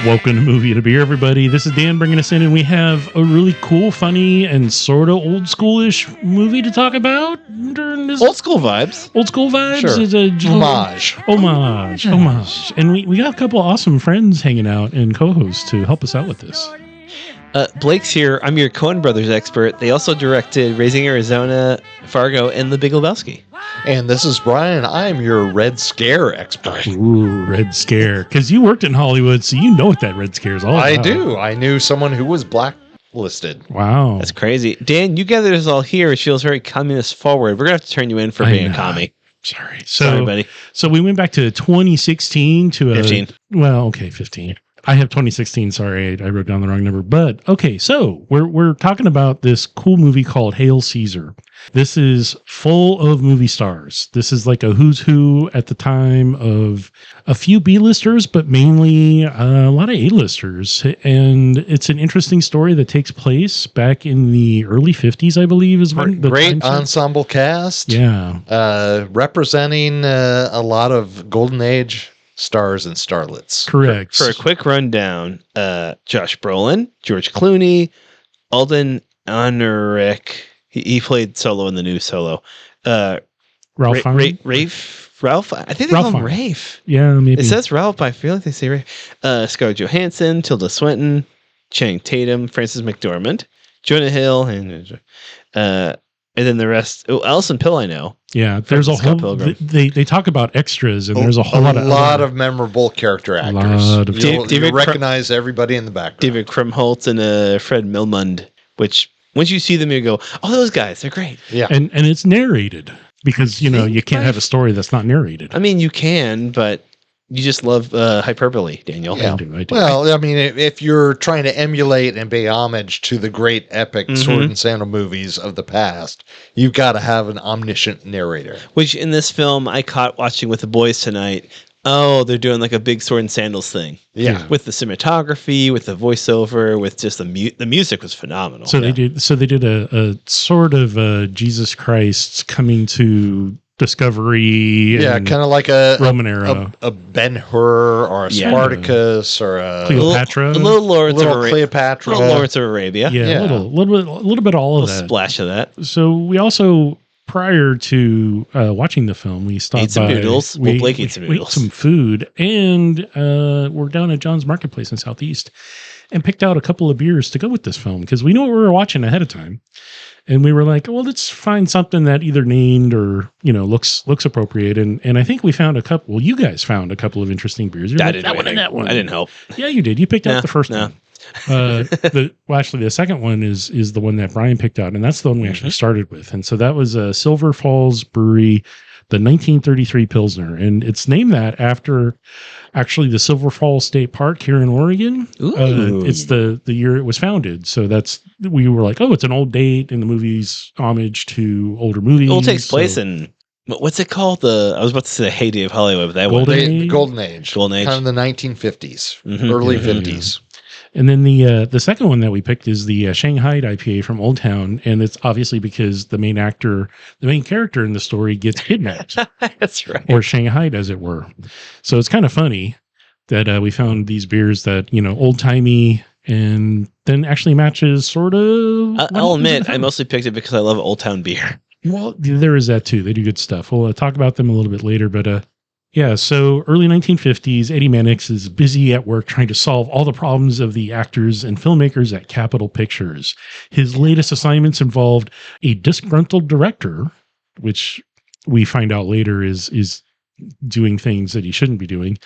Welcome to Movie and a Beer, everybody. This is Dan bringing us in, and we have a really cool, funny, and sort of old schoolish movie to talk about during this. Old school vibes. Old school vibes. Sure. Is a Homage. And we got a couple of awesome friends hanging out and co-hosts to help us out with this. Blake's here. I'm your Coen Brothers expert. They also directed Raising Arizona, Fargo, and The Big Lebowski. And this is Brian. I'm your Red Scare expert. Ooh, Red Scare. Because you worked in Hollywood, so you know what that Red Scare is all about. I do. I knew someone who was blacklisted. Wow. That's crazy. Dan, you gathered us all here. It feels very communist forward. We're going to have to turn you in for being a commie. Sorry. Sorry, buddy. So we went back to 2016 to 15. 15. I have 2016. Sorry, I wrote down the wrong number. But okay, so we're talking about this cool movie called Hail Caesar. This is full of movie stars. This is like a who's who at the time of a few B-listers, but mainly a lot of A-listers. And it's an interesting story that takes place back in the early 50s, I believe, is when the Great time ensemble cast. Yeah. Representing a lot of golden age stars and starlets. Correct. For a quick rundown, Josh Brolin, George Clooney, Alden Ehrenreich. He played Solo in the new Solo. Ralph Fiennes? Ralph? I think they Ralph call him Fiennes. Rafe. Yeah, maybe. It says Ralph, but I feel like they say Rafe. Scarlett Johansson, Tilda Swinton, Channing Tatum, Frances McDormand, Jonah Hill, and then the rest. Oh, Alison Pill, I know. Yeah, there's a Scott whole. Pilgrim. They talk about extras, and there's a whole lot of memorable character actors. lot of- You'll David recognize everybody in the background. David Krumholtz and Fred Milmund, which once you see them, you go, "Oh, those guys, they're great." Yeah, and it's narrated because you can't have a story that's not narrated. I mean, you can, but you just love hyperbole, Daniel. Yeah. I do. Well, I mean, if you're trying to emulate and pay homage to the great epic sword and sandal movies of the past, you've got to have an omniscient narrator. Which in this film, I caught watching with the boys tonight. Oh, they're doing like a big sword and sandals thing. Yeah. With the cinematography, with the voiceover, with just the music was phenomenal. So they did a sort of Jesus Christ coming to discovery. Yeah, kind of like a Roman era. a Ben-Hur or a Spartacus or a Cleopatra. A little Lawrence of Cleopatra. Little Lawrence of Arabia. Yeah, a little bit all of that. Splash of that. So we also, prior to watching the film, we stopped Ate some by. noodles. Well, Blake ate some We ate noodles. some food, and we're down at John's Marketplace in Southeast, and picked out a couple of beers to go with this film because we knew what we were watching ahead of time, and we were like, well, let's find something that either named or looks appropriate, and I think we found a couple. Well, you guys found a couple of interesting beers. You're like, that one and that one. I didn't help. Yeah, you did. You picked out the first one. Actually, the second one is the one that Brian picked out, and that's the one we actually started with. And so that was Silver Falls Brewery, the 1933 Pilsner, and it's named that after actually the Silver Falls State Park here in Oregon. It's the year it was founded, so we were like, oh, it's an old date, and the movie's homage to older movies. It all takes place in what's it called? I was about to say the heyday of Hollywood, but that Golden Age? The Golden Age. Golden Age. Kind of the 1950s, early 50s. And then the second one that we picked is the Shanghaied IPA from Old Town, and it's obviously because the main character in the story gets kidnapped. That's right. Or shanghaied, as it were. So it's kind of funny that we found these beers that old timey and then actually matches sort of. I'll admit, I mostly picked it because I love Old Town beer. Well, there is that too. They do good stuff. We'll talk about them a little bit later, but yeah, so early 1950s, Eddie Mannix is busy at work trying to solve all the problems of the actors and filmmakers at Capitol Pictures. His latest assignments involved a disgruntled director, which we find out later is doing things that he shouldn't be doing.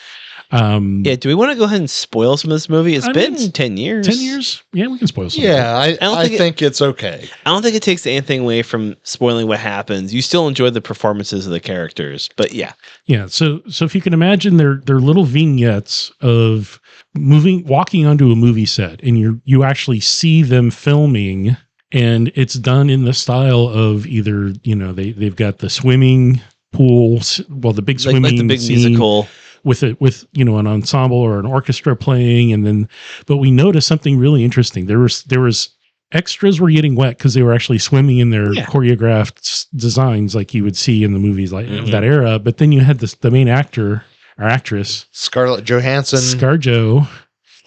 Do we want to go ahead and spoil some of this movie? It's been 10 years. 10 years? Yeah, we can spoil some. Yeah, I think it's okay. I don't think it takes anything away from spoiling what happens. You still enjoy the performances of the characters, but yeah. Yeah, so if you can imagine they're little vignettes of walking onto a movie set, and you actually see them filming, and it's done in the style of either, they've got the swimming pools, well, the big swimming like the big scene musical with an ensemble or an orchestra playing, but we noticed something really interesting. There was extras were getting wet because they were actually swimming in their choreographed designs like you would see in the movies like that era. But then you had the main actor or actress, Scarlett Johansson, ScarJo,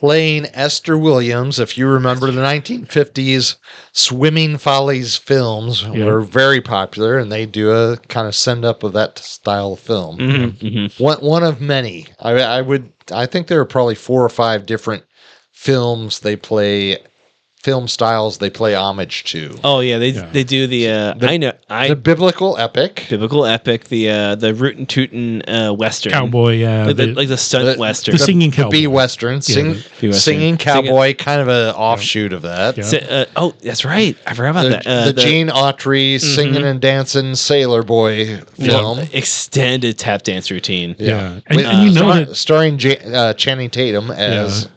playing Esther Williams. If you remember, the 1950s Swimming Follies films were very popular, and they do a kind of send up of that style of film. One of many. I think there are probably 4 or 5 different films film styles they play homage to. Oh yeah, they do the biblical epic, the rootin' tootin' western Cowboy, like the stunt western, the singing cowboy, the B-western, singing cowboy, kind of an offshoot of that. Oh, that's right, I forgot about that. The Gene Autry singing and dancing sailor boy film, extended tap dance routine. Yeah. And starring Channing Tatum as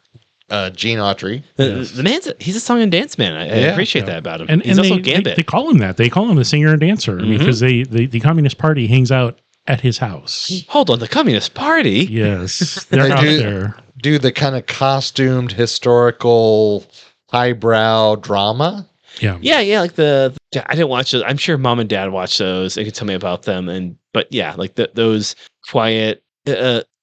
Gene Autry. The man's he's a song and dance man. I appreciate that about him. And he's also Gambit. They call him that. They call him a singer and dancer because the Communist Party hangs out at his house. Hold on, the Communist Party? Yes. They're out there. Do the kind of costumed historical highbrow drama. Yeah, like I didn't watch those. I'm sure mom and dad watched those. They could tell me about them. But yeah, like those quiet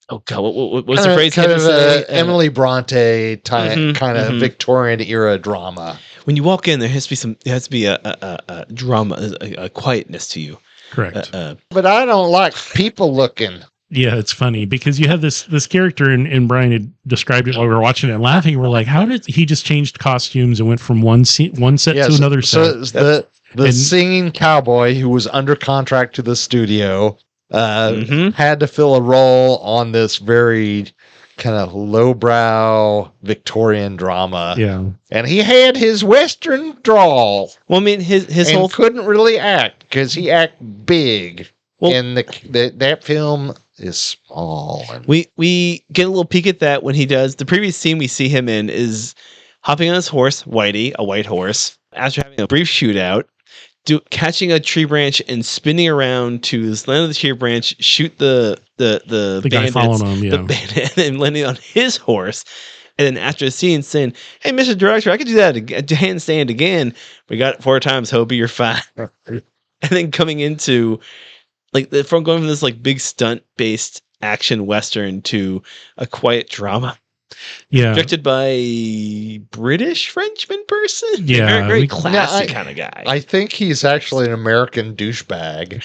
oh God! What was the phrase? Kind of Emily Bronte type, kind of Victorian era drama. When you walk in, there has to be a drama, a quietness to you. Correct. But I don't like people looking. Yeah, it's funny because you have this character, and Brian had described it while we were watching it and laughing. We're like, how did he just changed costumes and went from one set to another set? So the singing cowboy who was under contract to the studio. Had to fill a role on this very kind of lowbrow Victorian drama. Yeah. And he had his Western drawl. Well, I mean, his whole couldn't really act because he act big. Well, and that film is small. We get a little peek at that when he does. The previous scene we see him in is hopping on his horse, Whitey, a white horse, after having a brief shootout. Catching a tree branch and spinning around to land on the tree branch, shoot the guy following him, the bandit, and landing on his horse. And then after the scene, saying, "Hey, Mr. Director, I could do that handstand again. We got it 4 times. Hobie, you're fine." And then coming into from going from this like big stunt based action western to a quiet drama. Yeah, directed by British Frenchman person. Yeah, very classy kind of guy. I think he's actually an American douchebag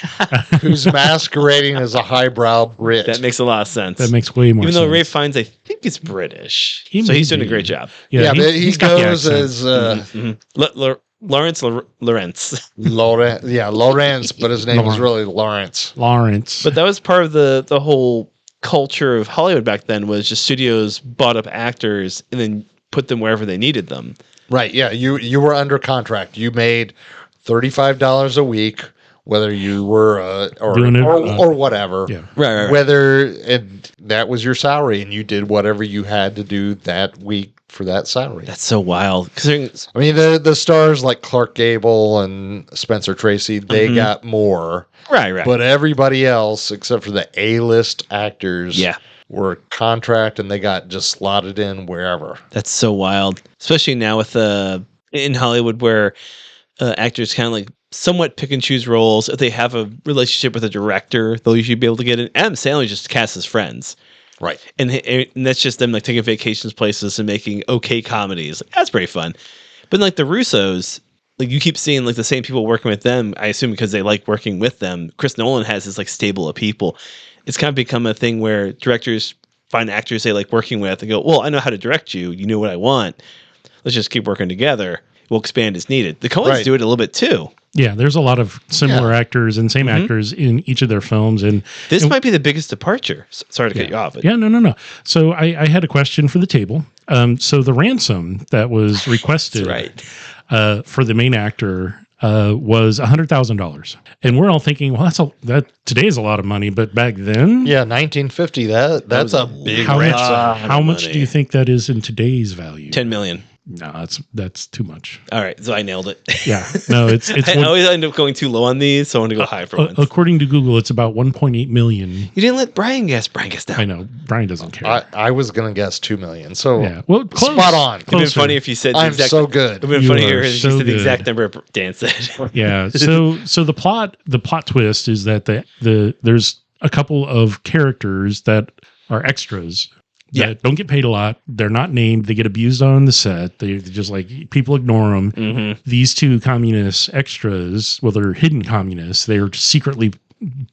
who's masquerading as a highbrow Brit. That makes a lot of sense. That makes way more sense. Even though Ray Fiennes, I think, is British, so he's doing a great job. Yeah, but he goes as Lawrence. Lawrence, but his name was really Lawrence. But that was part of the whole culture of Hollywood back then, was just studios bought up actors and then put them wherever they needed them. Right. Yeah. You were under contract. You made $35 a week, whether you were or whatever. Yeah. Right. Whether that was your salary, and you did whatever you had to do that week for that salary. That's so wild. I mean, the stars like Clark Gable and Spencer Tracy, they got more. Right. But everybody else, except for the A-list actors, were contract, and they got just slotted in wherever. That's so wild, especially now with in Hollywood, where actors kind of like somewhat pick and choose roles. If they have a relationship with a director, they'll usually be able to get in. Adam Sandler just casts his friends. Right. And that's just them like taking vacations places and making okay comedies. That's pretty fun. But like the Russos, like you keep seeing like the same people working with them, I assume because they like working with them. Chris Nolan has this like stable of people. It's kind of become a thing where directors find actors they like working with and go, well, I know how to direct you. You know what I want. Let's just keep working together. We'll expand as needed. The Coens do it a little bit too. Yeah, there's a lot of similar actors and same actors in each of their films. And this might be the biggest departure. Sorry to cut you off. Yeah, no. So I had a question for the table. So the ransom that was requested for the main actor was $100,000. And we're all thinking, well, that today is a lot of money, but back then, 1950, that's a big ransom. How much do you think that is in today's value? $10 million. No, that's too much. All right, so I nailed it. Yeah, no, it's. I always end up going too low on these, so I want to go high for once. According to Google, it's about 1.8 million. You didn't let Brian guess. Brian guessed down. I know Brian doesn't care. I was gonna guess 2 million. So well, close. Spot on. It'd been funny if you said. I'm so good. It'd been funny if you said the exact number Dan said. Yeah. So the plot twist is that the there's a couple of characters that are extras that don't get paid a lot. They're not named. They get abused on the set. They just like people ignore them. Mm-hmm. These two communist extras, well, they're hidden communists. They're secretly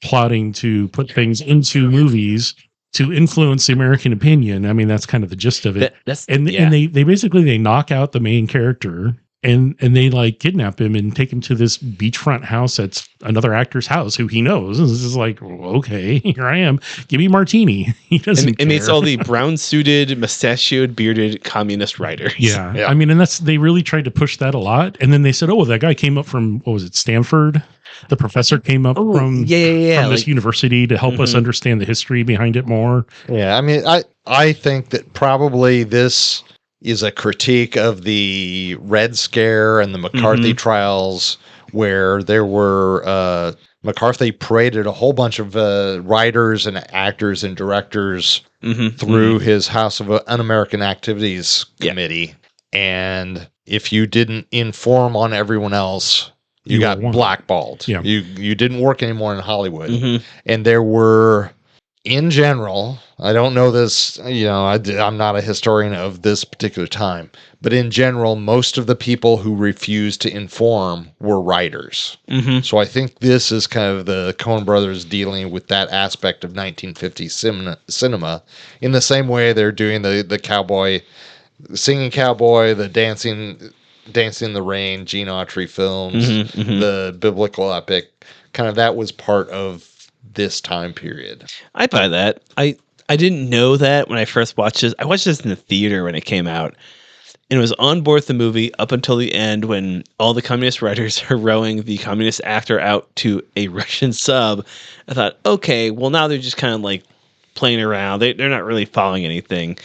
plotting to put things into movies to influence the American opinion. I mean, that's kind of the gist of it. And they basically they knock out the main character. And they like kidnap him and take him to this beachfront house that's another actor's house who he knows. And this is like, okay, here I am. Give me a martini. He doesn't. And it's all the brown suited, mustachioed, bearded communist writers. Yeah. I mean, and they really tried to push that a lot. And then they said, oh, well, that guy came up from, what was it, Stanford? The professor came up from this university to help us understand the history behind it more. Yeah. I mean, I think that probably this is a critique of the Red Scare and the McCarthy trials, where there were McCarthy paraded a whole bunch of writers and actors and directors through his House of Un-American Activities Committee. And if you didn't inform on everyone else, you got blackballed. Yeah. You didn't work anymore in Hollywood. And there were, in general, I don't know this, I'm not a historian of this particular time, but in general, most of the people who refused to inform were writers. So I think this is kind of the Coen brothers dealing with that aspect of 1950s cinema in the same way they're doing the cowboy, singing cowboy, the dancing in the rain, Gene Autry films, the biblical epic, kind of that was part of this time period. I buy that. I didn't know that when I first watched this. I watched this in the theater when it came out, and it was on board the movie up until the end when all the communist writers are rowing the communist actor out to a Russian sub. I thought, okay, well now they're just kind of like playing around. They're not really following anything.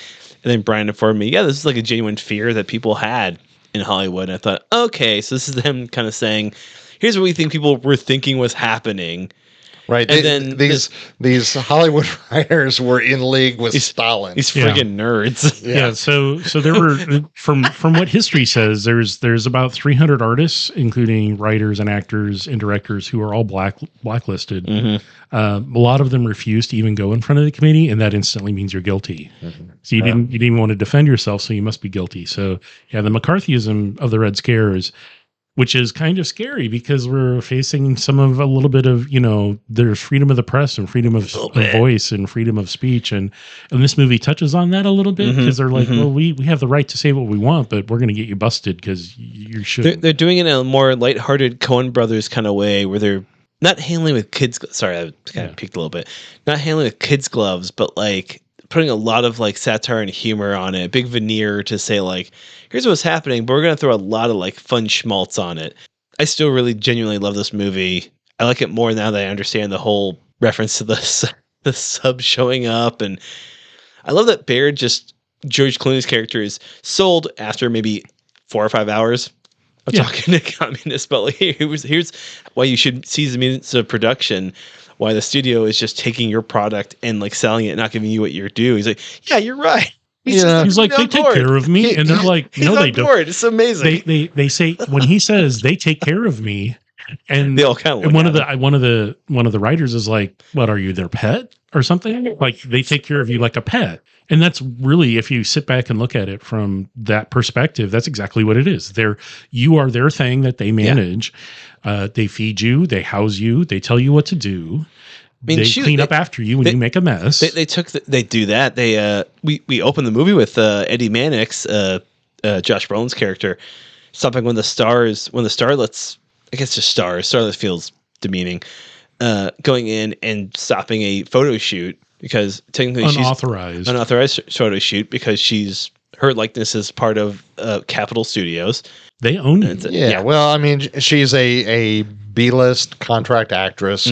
And then Brian informed me, this is like a genuine fear that people had in Hollywood. And I thought, okay, so this is them kind of saying, here's what we think people were thinking was happening. Right. And then these Hollywood writers were in league with Stalin. These friggin' nerds. Yeah. So there were from what history says, there's about 300 artists, including writers and actors and directors, who are all blacklisted. A lot of them refused to even go in front of the committee, and that instantly means you're guilty. So you didn't even want to defend yourself, so you must be guilty. So the McCarthyism of the Red Scare which is kind of scary because we're facing a little bit of, there's freedom of the press and freedom of voice and freedom of speech. And this movie touches on that a little bit because they're like, well, we have the right to say what we want, but we're going to get you busted because you shouldn't. They're doing it in a more lighthearted Coen Brothers kind of way where they're not handling with kids. Sorry, I kind of peeked a little bit. Not handling with kids' gloves, but like putting a lot of like satire and humor on it, a big veneer to say like, here's what's happening, but we're going to throw a lot of like fun schmaltz on it. I still really genuinely love this movie. I like it more now that I understand the whole reference to the sub showing up. And I love that George Clooney's character is sold after maybe 4 or 5 hours of talking to communists, but like, here's why you should seize the means of production. Why the studio is just taking your product and like selling it, not giving you what you're due. He's like, yeah, you're right. He's like, they take care of me, and they're like, no, they don't. It's amazing. They say when he says they take care of me, and they all kind of one of the writers is like, what are you, their pet or something? Like they take care of you like a pet, and that's really, if you sit back and look at it from that perspective, that's exactly what it is. You are their thing that they manage. They feed you, they house you, they tell you what to do. They clean up after you when you make a mess. They do that. We opened the movie with Eddie Mannix, Josh Brolin's character, stopping when the starlets, I guess just starlet feels demeaning, going in and stopping a photo shoot because technically unauthorized photo shoot because her likeness is part of Capitol Studios. They own it. Yeah. Well, I mean, she's a B-list contract actress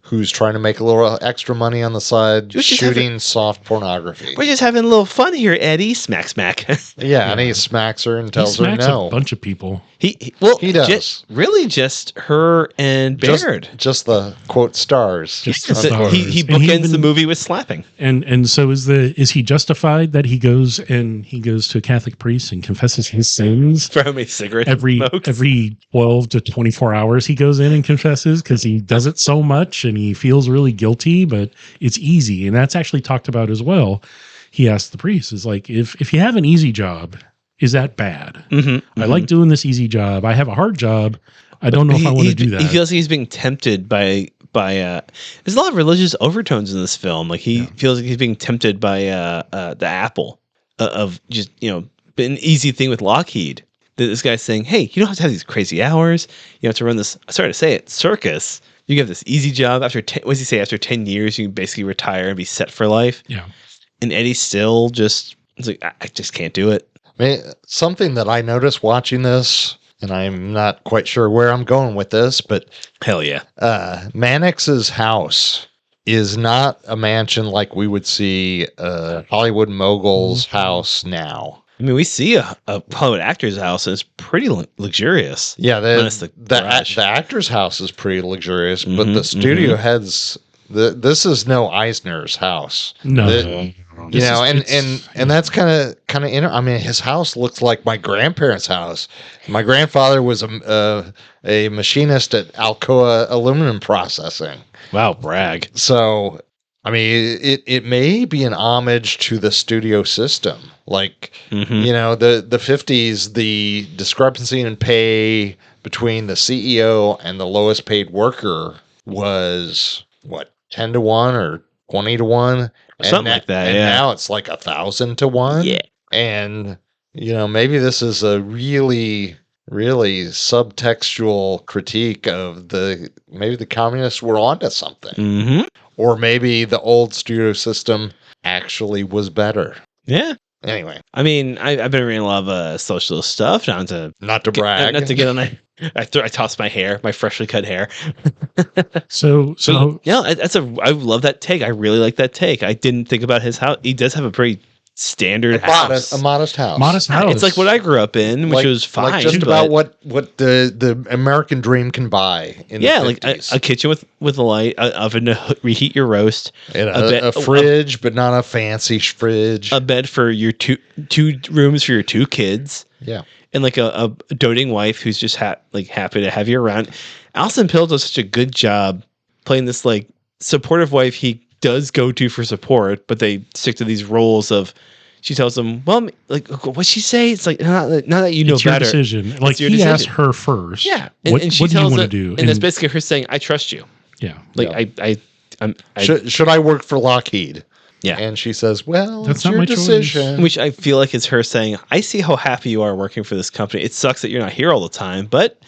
who's trying to make a little extra money on the side, shooting soft pornography. We're just having a little fun here, Eddie. Smack, smack. And he smacks her and tells her no. A bunch of people. He does. Just her and Baird. Just the quote stars. He bookends the movie with slapping. And so is he justified that he goes to a Catholic priest and confesses his sins? For how many cigarettes every 12 to 24 hours he goes in and confesses because he does it so much and he feels really guilty, but it's easy. And that's actually talked about as well. he asked the priest, is like, if you have an easy job, is that bad? Mm-hmm, I like doing this easy job. I have a hard job. I don't know if I want to do that. He feels like he's being tempted by there's a lot of religious overtones in this film. Like he feels like he's being tempted by the apple of just, an easy thing with Lockheed. This guy's saying, hey, you don't have to have these crazy hours. You have to run this, sorry to say it, circus. You have this easy job. After what does he say? After 10 years, you can basically retire and be set for life. Yeah. And Eddie still just, it's like, I just can't do it. I mean, something that I noticed watching this, and I'm not quite sure where I'm going with this, but hell yeah. Mannix's house is not a mansion like we would see a Hollywood mogul's house now. I mean, we see a Hollywood actor's house, and it's pretty luxurious. Yeah, the actor's house is pretty luxurious, but the studio heads, this is no Eisner's house. No. And that's kind of I mean, his house looks like my grandparents' house. My grandfather was a machinist at Alcoa Aluminum Processing. Wow, brag. So, I mean, it may be an homage to the studio system. Like, the 50s, the discrepancy in pay between the CEO and the lowest paid worker was, 10 to 1 or 20 to 1? Something like that, and now it's like 1,000 to 1. Yeah. And, maybe this is a really, really subtextual critique of maybe the communists were onto something. Mm-hmm. Or maybe the old studio system actually was better. Yeah. Anyway. I mean, I've been reading a lot of socialist stuff. Not to brag. Not to get on I toss my hair, my freshly cut hair. So yeah, I love that take. I really like that take. I didn't think about his house. He does have a pretty standard house. A modest house. Modest house. It's like what I grew up in, which was fine. Like just about what the American dream can buy in the 50s. A kitchen with a light, an oven to reheat your roast, and a fridge, but not a fancy fridge. A bed for your two rooms for your two kids. Yeah. And like a doting wife who's just happy to have you around. Alison Pill does such a good job playing this like supportive wife he does go to for support, but they stick to these roles of. She tells him, "Well, like what'd she say? It's like now that you know it's your better, decision. Like he asked her first. Yeah, and she what do you tells want to it, do? And that's basically her saying, "I trust you." Yeah. Like should I work for Lockheed? Yeah. And she says, well, that's it's not your my decision. choice. Which I feel like is her saying, I see how happy you are working for this company. It sucks that you're not here all the time, but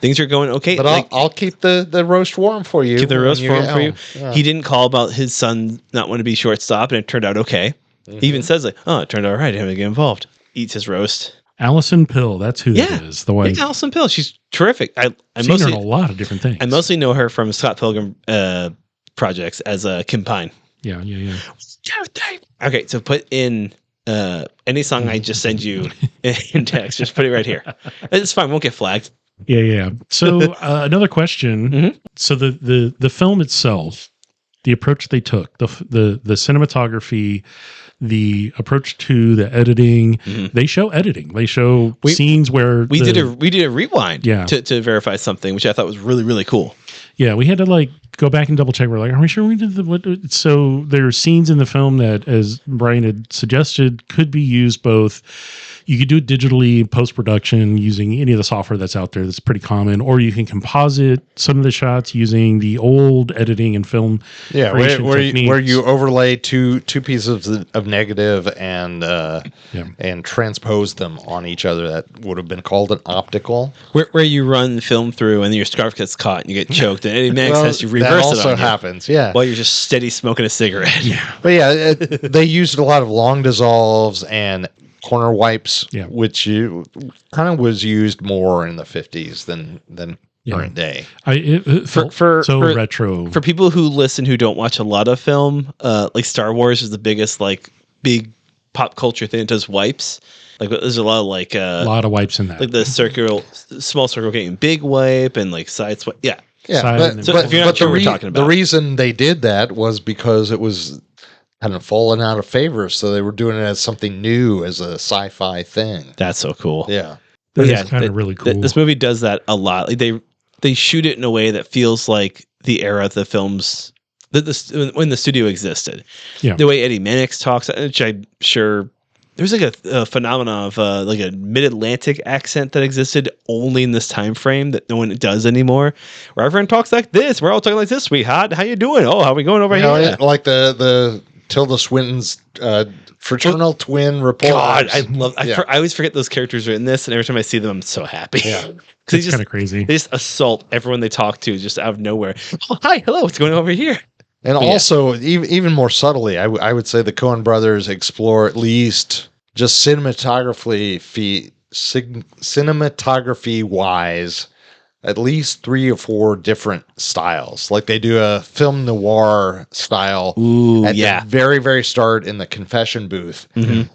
things are going okay. But I'll keep the roast warm for you. Keep the roast warm for you. Yeah. He didn't call about his son not wanting to be shortstop, and it turned out okay. Mm-hmm. He even says like, oh, it turned out all right. I didn't have to get involved. Eats his roast. Alison Pill, that's who that is. The wife. Alison Pill. She's terrific. I seen her in a lot of different things. I mostly know her from Scott Pilgrim projects as Kim Pine. Yeah. Okay, so put in any song I just send you in text. Just put it right here. It's fine. Won't get flagged. Yeah. So another question. Mm-hmm. So the film itself, the approach they took, the cinematography, the approach to the editing, they show editing. They show scenes where we did a rewind Yeah. to verify something, which I thought was really, really cool. Yeah, we had to like go back and double check. We're like, are we sure we did what? So there are scenes in the film that, as Brian had suggested, could be used both. You could do it digitally, post-production, using any of the software that's out there that's pretty common, or you can composite some of the shots using the old editing and film creation techniques. Where you overlay two pieces of negative and transpose them on each other. That would have been called an optical. Where you run film through and then your scarf gets caught and you get choked, and Eddie Mannix has to reverse it on you. That also happens, yeah. While you're just steady smoking a cigarette. Yeah. But yeah, they used a lot of long dissolves and corner wipes, which kind of was used more in the 50s than current day. It felt so retro. For people who listen who don't watch a lot of film, like Star Wars is the biggest like big pop culture thing that does wipes. Like there's a lot of a lot of wipes in that. Like the small circle getting big wipe and like side swipe. Yeah. Yeah, but if you're not sure what we're talking about. The reason they did that was because it was kind of fallen out of favor, so they were doing it as something new, as a sci-fi thing. That's so cool. Yeah, that is kind of really cool. This movie does that a lot. Like they shoot it in a way that feels like the era the films when the studio existed. Yeah. The way Eddie Mannix talks, which I'm sure there's like a phenomenon of like a mid-Atlantic accent that existed only in this time frame that no one does anymore. Where everyone talks like this. We're all talking like this, sweetheart. How you doing? Oh, how we going over here? Like the Tilda Swinton's fraternal twin report. God, I always forget those characters are in this, and every time I see them, I'm so happy. Yeah. It's kind of crazy. They just assault everyone they talk to just out of nowhere. Oh, hi, hello, what's going on over here? And also, even more subtly, I would say the Coen brothers explore at least just cinematography wise, at least 3 or 4 different styles. Like they do a film noir style at the very, very start in the confession booth. Mm-hmm.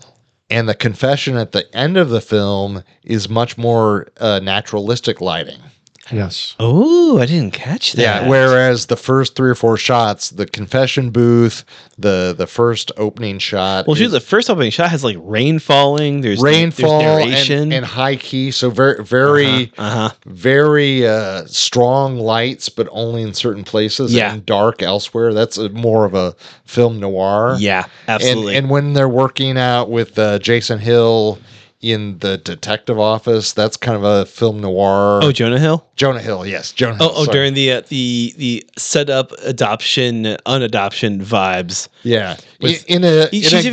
And the confession at the end of the film is much more naturalistic lighting. Yes. Oh, I didn't catch that. Yeah, whereas the first 3 or 4 shots, the confession booth, the first opening shot. Well, the first opening shot has like rain falling. There's rainfall there's narration and high key, so very strong lights, but only in certain places and dark elsewhere. That's more of a film noir. Yeah, absolutely. And when they're working out with Jason Hill in the detective office, that's kind of a film noir. Oh, Jonah Hill? Jonah Hill, yes. Jonah Hill. Oh, during the setup unadoption vibes. Yeah. In a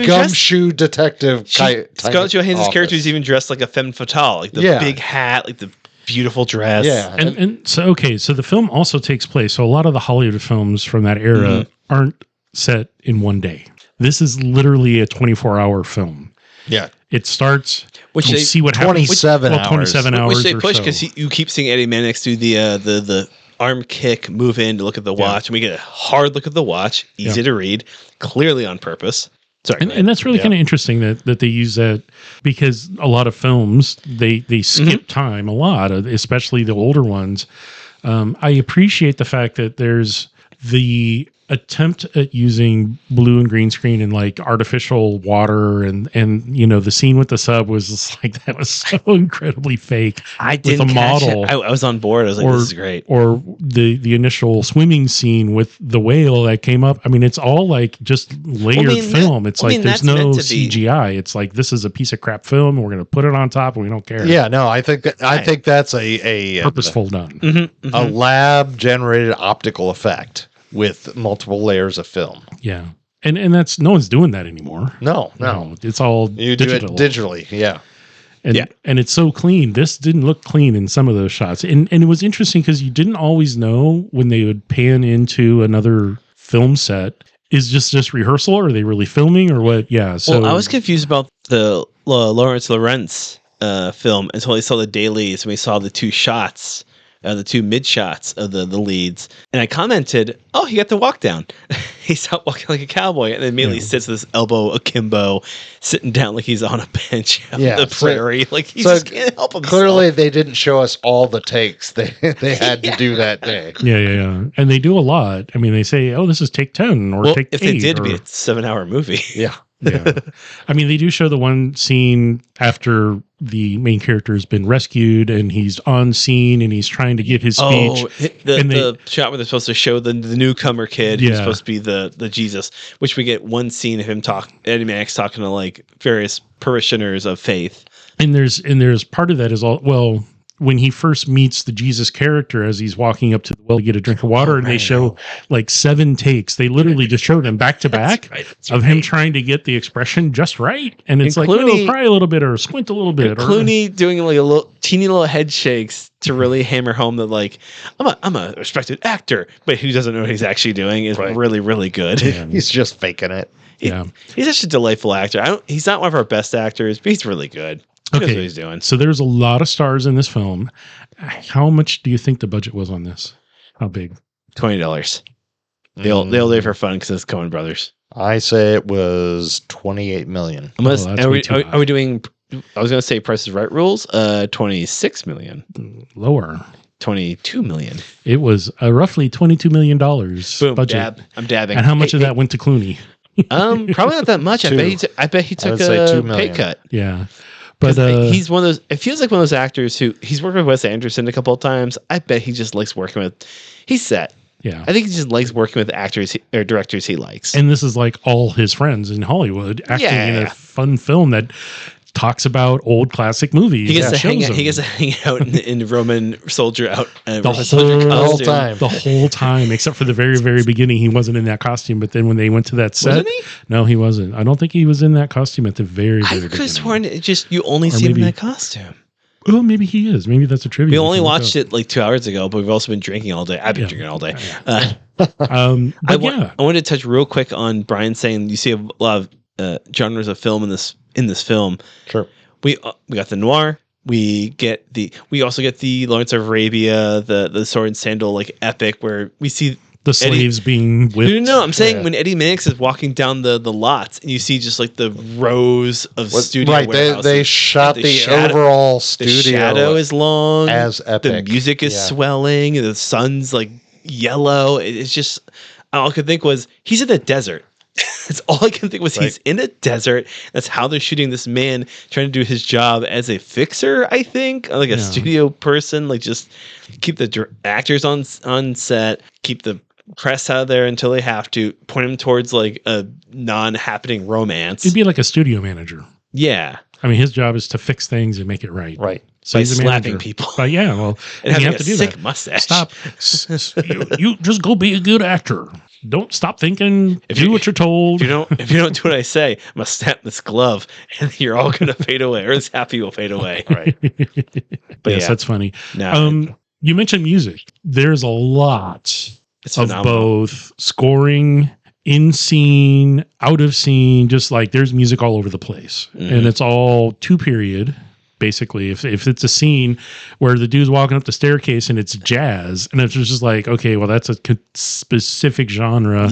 gumshoe detective type Scarlett Johansson's office. Character is even dressed like a femme fatale, like the big hat, like the beautiful dress. Yeah. And so the film also takes place. So a lot of the Hollywood films from that era aren't set in one day. This is literally a 24-hour film. Yeah. It starts. Which they see what happens. 27 hours. 27 hours. Which they push because you keep seeing Eddie Mannix do the arm kick, move in to look at the watch, and we get a hard look at the watch, easy to read, clearly on purpose. Sorry, and that's really kind of interesting that they use that, because a lot of films they skip time a lot, especially the older ones. I appreciate the fact that there's the attempt at using blue and green screen and like artificial water and the scene with the sub was just like, that was so incredibly fake. I didn't catch it. I was on board. I was like, this is great. Or the initial swimming scene with the whale that came up. I mean, it's all like just layered film. It's there's no CGI. It's like, this is a piece of crap film. And we're going to put it on top and we don't care. Yeah, no, I think that's a purposeful done. A lab generated optical effect with multiple layers of film. Yeah. And that's, no one's doing that anymore. No. It's all you digital. Do it digitally. Yeah. And it's so clean. This didn't look clean in some of those shots. And it was interesting because you didn't always know when they would pan into another film set. Is just rehearsal, or are they really filming, or what? Yeah. So I was confused about the Lawrence Lawrence film until I saw the dailies and we saw the 2 shots. The 2 mid shots of the leads, and I commented, "Oh, he got the walk down. He's out walking like a cowboy," and then immediately sits with his elbow akimbo, sitting down like he's on a bench on the prairie. Like he just can't help himself. Clearly, they didn't show us all the takes they had to do that day. Yeah, and they do a lot. I mean, they say, "Oh, this is take 10 or take 8." If they did, it'd be a 7-hour movie. Yeah. Yeah. I mean, they do show the one scene after the main character has been rescued and he's on scene and he's trying to give his speech. The shot where they're supposed to show the newcomer kid who's supposed to be the Jesus, which we get one scene of him Eddie Mannix talking to like various parishioners of faith. And there's part of that is when he first meets the Jesus character as he's walking up to the well to get a drink of water, and they show like 7 takes. They literally just show them back to back of him trying to get the expression just right. And it's Clooney, cry a little bit or squint a little bit. Clooney doing like a teeny little head shakes to really hammer home that like, I'm a respected actor, but who doesn't know what he's actually doing is really, really good. Yeah. He's just faking it. He's such a delightful actor. He's not one of our best actors, but he's really good. What he's doing. So there's a lot of stars in this film. How much do you think the budget was on this? How big? $20. They'll do it for fun because it's Coen Brothers. I say it was $28 million. Are we doing? I was going to say Price is Right rules. $26 million. Lower. $22 million. It was roughly $22 million Boom, budget. Dab. I'm dabbing. And how much of that went to Clooney? Probably not that much. I bet he took a pay cut. Yeah. But he's one of those. It feels like one of those actors who he's worked with Wes Anderson a couple of times. I bet he just likes working with. He's set. Yeah. I think he just likes working with actors or directors he likes. And this is like all his friends in Hollywood acting in a fun film that talks about old classic movies. He gets to hang out. He gets to hang out in Roman soldier the whole time, except for the very, very beginning. He wasn't in that costume, but then when they went to that set, wasn't he? No, he wasn't. I don't think he was in that costume at the very, very beginning. I could have sworn you only see him in that costume. Oh, maybe he is. Maybe that's a trivia. We only watched it like 2 hours ago, but we've also been drinking all day. I've been drinking all day. I wanted to touch real quick on Brian saying you see a lot of genres of film in this film. Sure. We got the noir. We also get the Lawrence of Arabia, the sword and sandal like epic where we see the slaves being whipped. No, I'm saying when Eddie Mannix is walking down the lots and you see just like the rows of studio warehouses. They shot the overall studio. The shadow is long. As epic. The music is swelling. And the sun's like yellow. It's just all I could think was he's in the desert. That's all I can think was he's in a desert. That's how they're shooting this man trying to do his job as a fixer, I think, like a studio person, like just keep the actors on set, keep the press out of there until they have to, point them towards like a non-happening romance. It'd be like a studio manager. Yeah. I mean, his job is to fix things and make it right. Right. So by he's a slapping manager. people. But yeah, well, and you having have to a do sick that. mustache. Stop. you just go be a good actor. Don't stop thinking. Do what you're told. If you don't do what I say, I'm gonna snap this glove, and you're all gonna fade away, or this happy will fade away. Right. But yes, that's funny. No, you mentioned music. There's a lot it's of phenomenal. both scoring, in scene, out of scene. Just like there's music all over the place, and it's all 2-period. Basically, if it's a scene where the dude's walking up the staircase and it's jazz, and it's just like, okay, well, that's a specific genre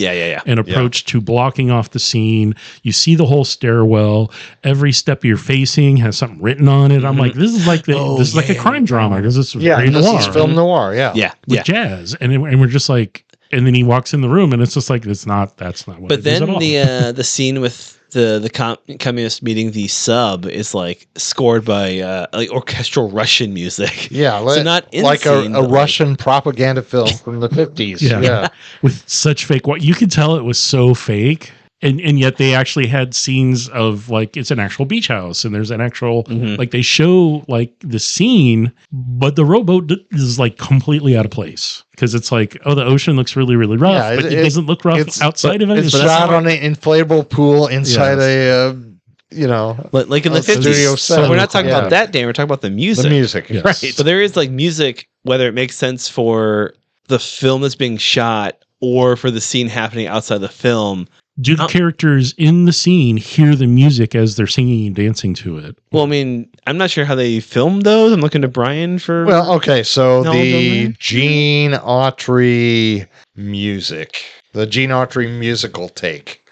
and approach to blocking off the scene. You see the whole stairwell. Every step you're facing has something written on it. I'm like, this is like this is like a crime drama because it's very noir. This is film noir. With jazz, and we're just like, and then he walks in the room, and it's just like that's not what. But it is then at all. the scene with the communist meeting the sub is like scored by like orchestral Russian music. Yeah, so not in like scene, a Russian propaganda film from the 50s. Yeah. With such fake. What you could tell it was so fake. And yet they actually had scenes of like it's an actual beach house and there's an actual like they show like the scene, but the rowboat is like completely out of place because it's like, oh, the ocean looks really, really rough, but it doesn't look rough outside of it. It's shot on an inflatable pool inside a like in the 50s. Studio set. So we're not talking about that, Dan. We're talking about the music. The music, yes. right? But there is like music, whether it makes sense for the film that's being shot or for the scene happening outside the film. Do the characters in the scene hear the music as they're singing and dancing to it? Well, I mean, I'm not sure how they filmed those. I'm looking to Brian for... Well, okay, so the Gene Autry music, the Gene Autry musical take,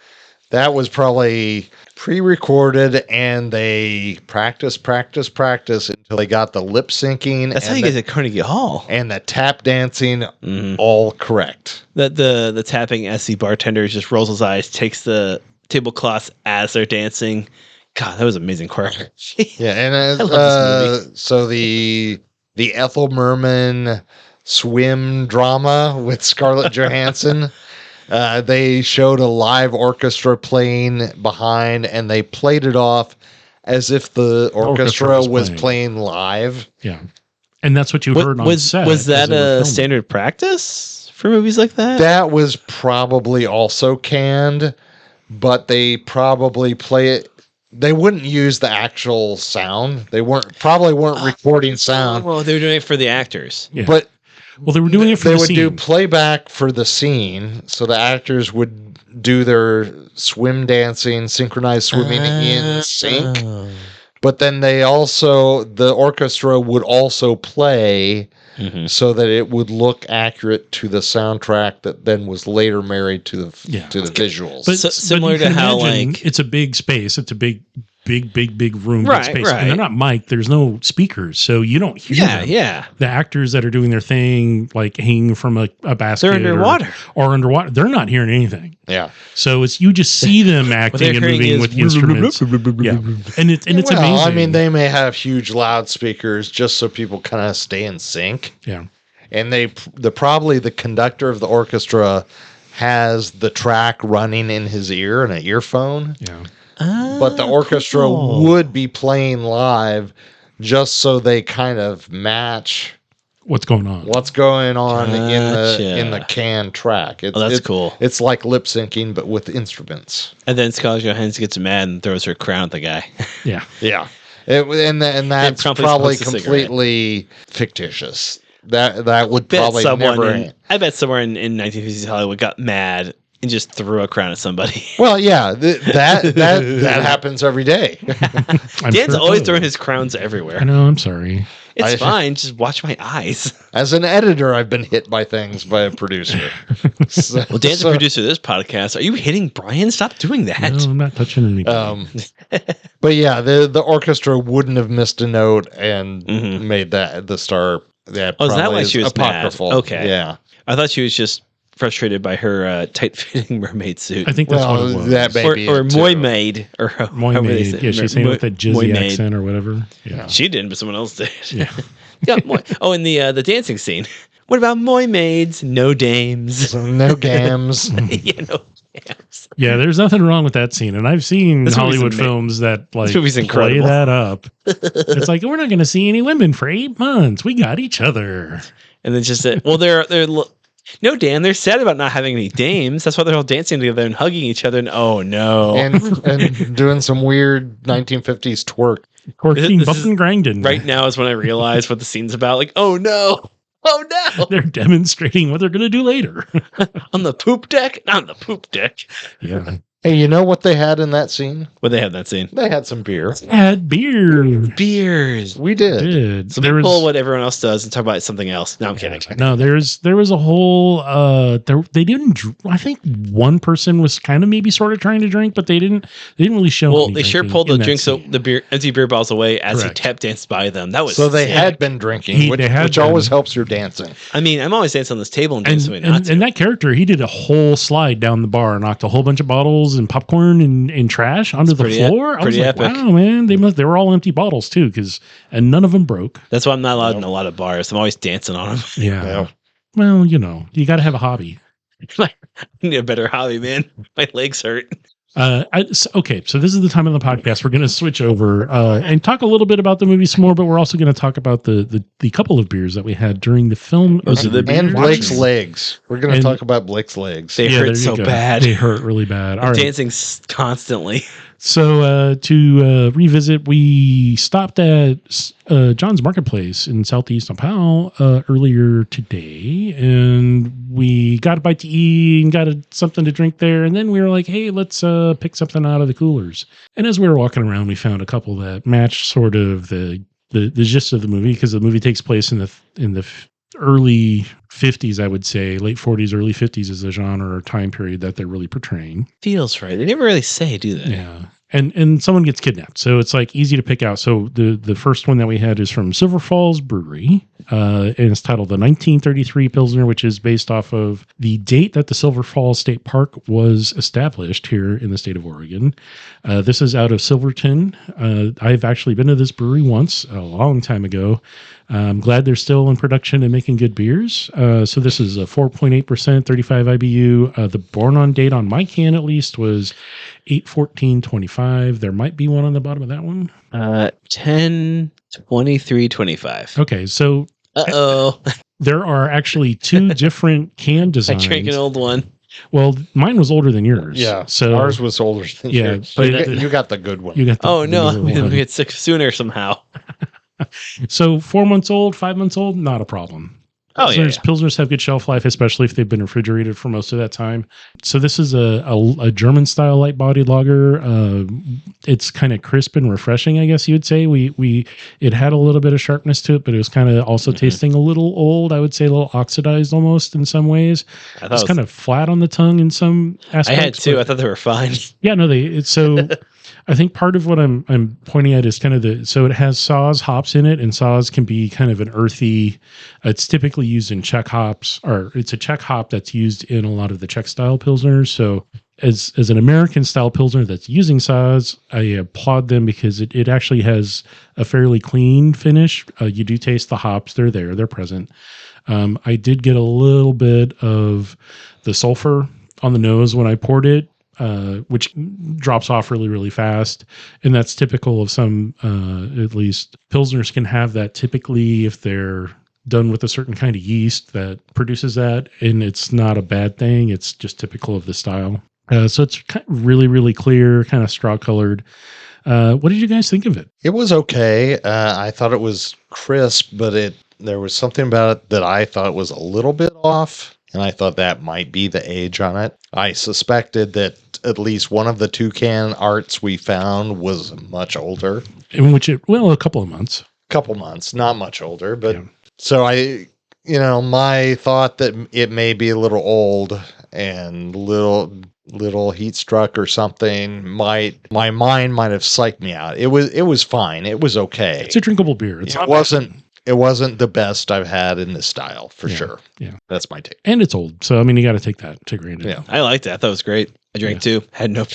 that was probably pre-recorded and they practice until they got the lip syncing. That's how you get at Carnegie Hall. And the tap dancing all correct. The tapping as the bartender just rolls his eyes, takes the tablecloths as they're dancing. God, that was amazing choreography. Yeah, and I love this movie. So the Ethel Merman swim drama with Scarlett Johansson. They showed a live orchestra playing behind, and they played it off as if the orchestra was playing live. Yeah, and that's what you heard on set. Was that a standard practice for movies like that? That was probably also canned, but they probably play it. They wouldn't use the actual sound. They weren't recording sound. Well, they were doing it for the actors. Yeah. But well, they were doing it for the scene. They would do playback for the scene, so the actors would do their swim dancing, synchronized swimming in sync. But then the orchestra would also play so that it would look accurate to the soundtrack that then was later married to the visuals. But similar to how like it's a big space, it's a big room, right, big space, right. and they're not mic'd. There's no speakers, so you don't hear them. Yeah. The actors that are doing their thing, like hanging from a basket, they're underwater, or underwater. They're not hearing anything. Yeah. So it's you just see them acting and moving with the instruments. Yeah, and it's amazing. I mean, they may have huge loudspeakers just so people kind of stay in sync. Yeah. and probably the conductor of the orchestra has the track running in his ear in an earphone. Yeah. But the orchestra would be playing live just so they kind of match what's going on in the canned track. That's cool. It's like lip syncing, but with instruments. And then Scarlett Johansson gets mad and throws her crown at the guy. Yeah. Yeah. And that's probably completely fictitious. That would probably never. I bet someone in 1950s Hollywood got mad and just threw a crown at somebody. Well, yeah, that happens every day. Dan's always throwing his crowns everywhere. I know. I'm sorry. It's fine. Just watch my eyes. As an editor, I've been hit by things by a producer. Well, Dan's the producer of this podcast. Are you hitting Brian? Stop doing that. No, I'm not touching anything. But yeah, the orchestra wouldn't have missed a note and made that the star. That is that why she was apocryphal? Mad? Okay. Yeah. I thought she was just frustrated by her tight-fitting mermaid suit. I think that's what it was. That may or Moy-maid. Or Moy-maid. Yeah, she's saying with that jizzy accent or whatever. Yeah. She didn't, but someone else did. Yeah. Yeah. And the dancing scene. What about Moy-maids? No dames. No gams. Yeah, no gams. Yeah, there's nothing wrong with that scene. And I've seen Hollywood films that like play that up. It's like, we're not going to see any women for 8 months. We got each other. And then just said, well, they're no, Dan, they're sad about not having any dames. That's why they're all dancing together and hugging each other. And oh no, and doing some weird 1950s twerk. Twerking, bumping, grinding. Right now is when I realize what the scene's about. Like, oh no. Oh no! They're demonstrating what they're going to do later. On the poop deck? Not on the poop deck. Yeah. Hey, you know what they had in that scene? What they had in that scene? They had some beer. Had beer. Beers. We did. So they pull what everyone else does and talk about something else. No, I'm kidding. No, there was a whole. They didn't. I think one person was kind of maybe sort of trying to drink, but they didn't really show. Well, they sure pulled the drinks, the empty beer bottles away as he tap danced by them. That was so they had been drinking, which always helps your dancing. I mean, I'm always dancing on this table and doing something and that character, he did a whole slide down the bar, knocked a whole bunch of bottles and popcorn and trash onto the floor. I was like, epic. Wow, man, they were all empty bottles too, and none of them broke. That's why I'm not allowed in a lot of bars. I'm always dancing on them. Yeah. Well, you got to have a hobby. I need a better hobby, man. My legs hurt. Okay, so this is the time of the podcast we're going to switch over and talk a little bit about the movie some more, but we're also going to talk about the couple of beers that we had during the film. And Blake's legs. We're going to talk about Blake's legs. They hurt so bad. They hurt really bad. All right. Dancing constantly. So to revisit, we stopped at John's Marketplace in Southeast Sao Paulo earlier today, and we got a bite to eat and got something to drink there, and then we were like, hey, let's pick something out of the coolers. And as we were walking around, we found a couple that matched sort of the gist of the movie, because the movie takes place in the early 50s, I would say. Late 40s, early 50s is the genre or time period that they're really portraying. Feels right. They never really say, do they? Yeah. And someone gets kidnapped. So it's like easy to pick out. So the first one that we had is from Silver Falls Brewery. And it's titled the 1933 Pilsner, which is based off of the date that the Silver Falls State Park was established here in the state of Oregon. This is out of Silverton. I've actually been to this brewery once, a long time ago. I'm glad they're still in production and making good beers. So this is a 4.8%, 35 IBU. The born on date on my can, at least, was 8/14/25. There might be one on the bottom of that one. 10/23/25. Okay, so uh-oh. There are actually two different can designs. I drank an old one. Well, mine was older than yours. Yeah, so ours was older than yours. But you got the good one. You got the we get sick sooner somehow. So 4 months old, 5 months old, not a problem. Oh, Pilsners have good shelf life, especially if they've been refrigerated for most of that time. So this is a German style light bodied lager. It's kind of crisp and refreshing, I guess you would say. It had a little bit of sharpness to it, but it was kind of also tasting a little old. I would say a little oxidized almost in some ways. It's kind of flat on the tongue in some aspects. I had two. I thought they were fine. Yeah, no, so. I think part of what I'm pointing at is kind of so it has Saaz hops in it, and Saaz can be kind of an earthy. It's typically used in Czech hops, or it's a Czech hop that's used in a lot of the Czech style pilsners. So as an American style Pilsner that's using Saaz, I applaud them because it actually has a fairly clean finish. You do taste the hops. They're present. I did get a little bit of the sulfur on the nose when I poured it, which drops off really, really fast. And that's typical of some, at least Pilsners can have that typically if they're done with a certain kind of yeast that produces that. And it's not a bad thing. It's just typical of the style. So it's really, really clear, kind of straw colored. What did you guys think of it? It was okay. I thought it was crisp, but there was something about it that I thought was a little bit off, and I thought that might be the age on it. I suspected that at least one of the toucan arts we found was much older. In which a couple of months. Couple months, not much older, but so my thought that it may be a little old and little heat struck or something my mind might have psyched me out. It was fine. It was okay. It's a drinkable beer. It wasn't the best I've had in this style for sure. Yeah. That's my take. And it's old. So I mean you gotta take that to granted. Yeah. I liked it. I thought it was great. I drank too. Had no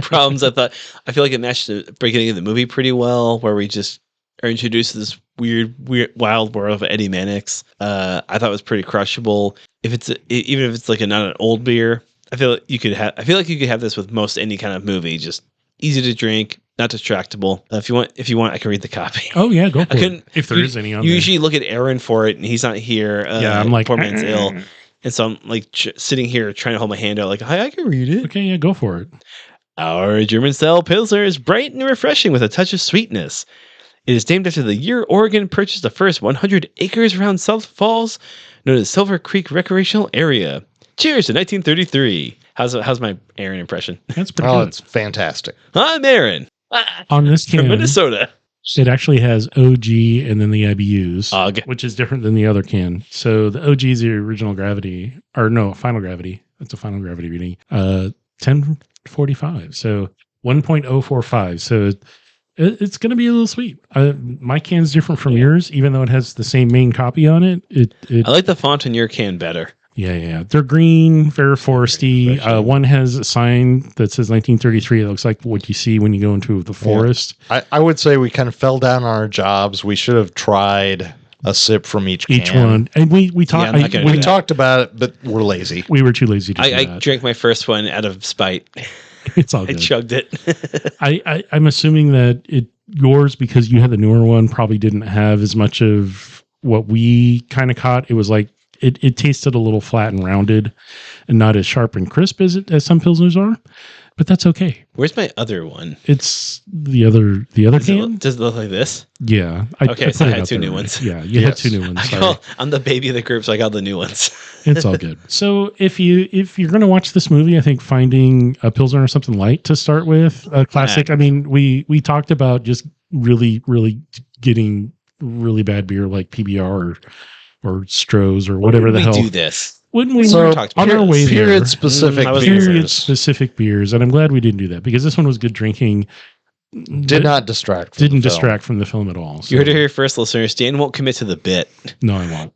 problems. I feel like it matched the beginning of the movie pretty well, where we just are introduced to this weird wild world of Eddie Mannix. I thought it was pretty crushable. Even if it's like not an old beer, I feel like you could have this with most any kind of movie. Just easy to drink, not distractible. If you want, I can read the copy. Oh yeah, go for it. If there is any on you there. Usually look at Aaron for it, and he's not here. I'm like, poor man's ill, and so I'm like sitting here trying to hold my hand out, like, hi, I can read it. Okay, yeah, go for it. Our German style Pilsner is bright and refreshing with a touch of sweetness. It is named after the year Oregon purchased the first 100 acres around Silver Falls, known as Silver Creek Recreational Area. Cheers to 1933. How's my Aaron impression? That's pretty good. It's fantastic. I'm Aaron. On this can, from Minnesota. It actually has OG and then the IBUs, Og. which is different than the other can. So the OG is the original gravity, or no, final gravity. That's a final gravity reading. 1045. So 1.045. So it's going to be a little sweet. My can's different from yours, even though it has the same main copy on it. I like the font in your can better. Yeah. They're green, very foresty. One has a sign that says 1933. It looks like what you see when you go into the forest. I would say we kind of fell down on our jobs. We should have tried a sip from each can. Each one. And we talked. We talked about it, but we're lazy. We were too lazy to do I that. drank my first one out of spite. It's all good. I chugged it. I'm assuming that yours, because you had the newer one, probably didn't have as much of what we kind of caught. It was like it tasted a little flat and rounded, and not as sharp and crisp as some Pilsners are. But that's okay. Where's my other one? It's the other can. Does it look like this? Yeah. So I had two new ones. Yeah, you had two new ones. I'm the baby of the group, so I got the new ones. It's all good. So if you're going to watch this movie, I think finding a Pilsner or something light to start with, a classic. I mean, we talked about just really, really getting really bad beer like PBR or Stroh's or whatever the hell. We do this. When we talked on our way there, period specific beers, and I'm glad we didn't do that because this one was good drinking. Did not distract. Didn't distract from the film at all. So. You heard it here first, listeners. Dan won't commit to the bit. No, I won't.